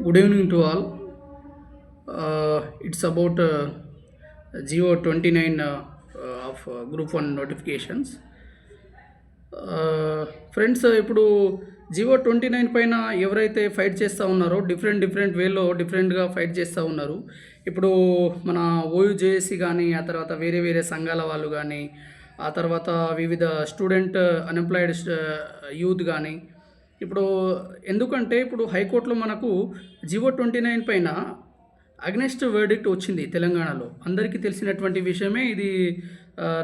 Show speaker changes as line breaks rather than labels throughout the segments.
Good evening to all. It's about Geo 29 of Group 1 notifications. Friends ఇప్పుడు జియో 29 పైన ఎవరైతే fight చేస్తూ ఉన్నారో డిఫరెంట్ వేలో డిఫరెంట్గా ఫైట్ చేస్తూ ఉన్నారు. ఇప్పుడు మన ఓయూజేఏసీ కానీ, ఆ తర్వాత వేరే సంఘాల వాళ్ళు కానీ, ఆ తర్వాత వివిధ స్టూడెంట్ అన్ఎంప్లాయిడ్ యూత్ కానీ, ఇప్పుడు ఎందుకంటే ఇప్పుడు హైకోర్టులో మనకు జియో 29 పైన అగ్నెస్ట్ వర్డిక్ట్ వచ్చింది తెలంగాణలో. అందరికీ తెలిసినటువంటి విషయమే ఇది.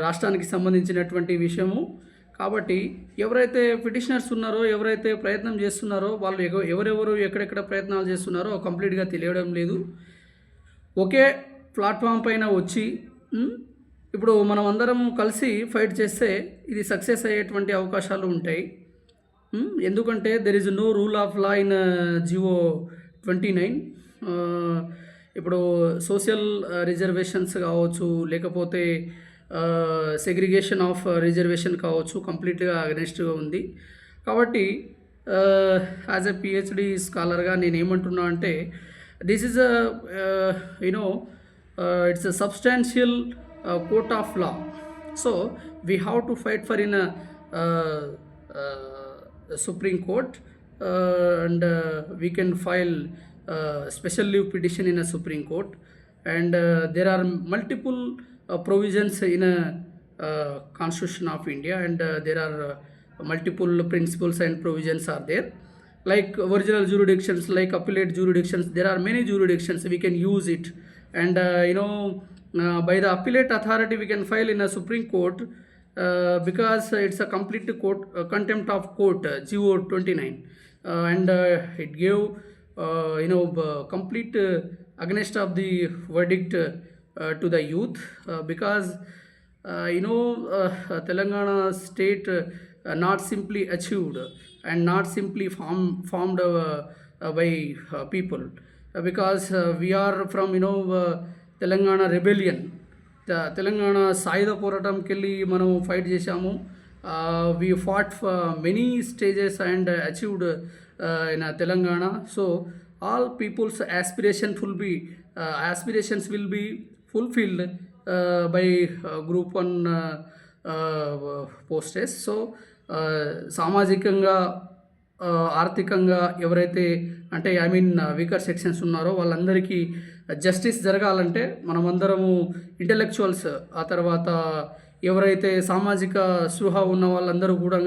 రాష్ట్రానికి సంబంధించినటువంటి విషయము. కాబట్టి ఎవరైతే పిటిషనర్స్ ఉన్నారో, ఎవరైతే ప్రయత్నం చేస్తున్నారో, వాళ్ళు ఎవరెవరు ఎక్కడెక్కడ ప్రయత్నాలు చేస్తున్నారో కంప్లీట్గా తెలియడం లేదు. ఒకే ప్లాట్ఫామ్ పైన వచ్చి ఇప్పుడు మనం అందరం కలిసి ఫైట్ చేస్తే ఇది సక్సెస్ అయ్యేటువంటి అవకాశాలు ఉంటాయి. ఎందుకంటే there is no rule of law in Jio 29. ఇప్పుడు సోషల్ రిజర్వేషన్స్ కావచ్చు, లేకపోతే సెగ్రిగేషన్ ఆఫ్ రిజర్వేషన్ కావచ్చు, కంప్లీట్గా అగెన్స్ట్గా ఉంది. కాబట్టి యాజ్ ఎ పిహెచ్డి స్కాలర్గా నేను ఏమంటున్నా అంటే, this is you know it's a substantial court of law. So we have to fight for in Supreme Court, and we can file special leave petition in a Supreme Court, and there are multiple provisions in a Constitution of India, and there are multiple principles and provisions are there, like original jurisdictions, like appellate jurisdictions. There are many jurisdictions we can use it, and by the appellate authority we can file in a Supreme Court, because it's a complete court contempt of court, Geo 29, and it gave complete against of the verdict to the youth, because Telangana state not simply achieved and not simply formed by people, because we are from Telangana rebellion. Telangana సాయుధ పోరాటంకి వెళ్ళి మనం fight చేశాము. We fought for many stages and achieved in Telangana. So all people's aspirations will be fulfilled by Group 1 posts. So సామాజికంగా, ఆర్థికంగా ఎవరైతే అంటే weaker sections ఉన్నారో వాళ్ళందరికీ జస్టిస్ జరగాలంటే మనమందరము ఇంటెలెక్చువల్స్, ఆ తర్వాత ఎవరైతే సామాజిక స్పృహ ఉన్న వాళ్ళందరూ కూడా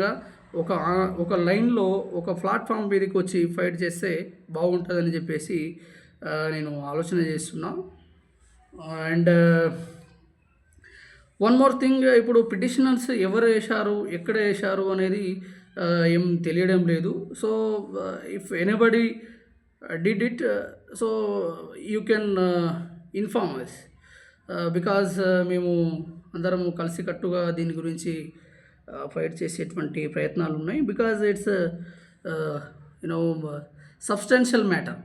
ఒక లైన్లో ఒక ప్లాట్ఫామ్ మీదకి వచ్చి ఫైట్ చేస్తే బాగుంటుందని చెప్పేసి నేను ఆలోచన చేస్తున్నా. అండ్ వన్ మోర్ థింగ్, ఇప్పుడు పిటిషనర్స్ ఎవరు వేశారు, ఎక్కడ వేశారు అనేది ఏం తెలియడం లేదు. So if anybody did it, so you can inform us, because మేము అందరము కలిసికట్టుగా దీని గురించి ఫైట్ చేసేటువంటి ప్రయత్నాలు ఉన్నాయి, because it's substantial matter.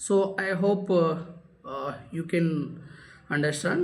So I hope you can understand.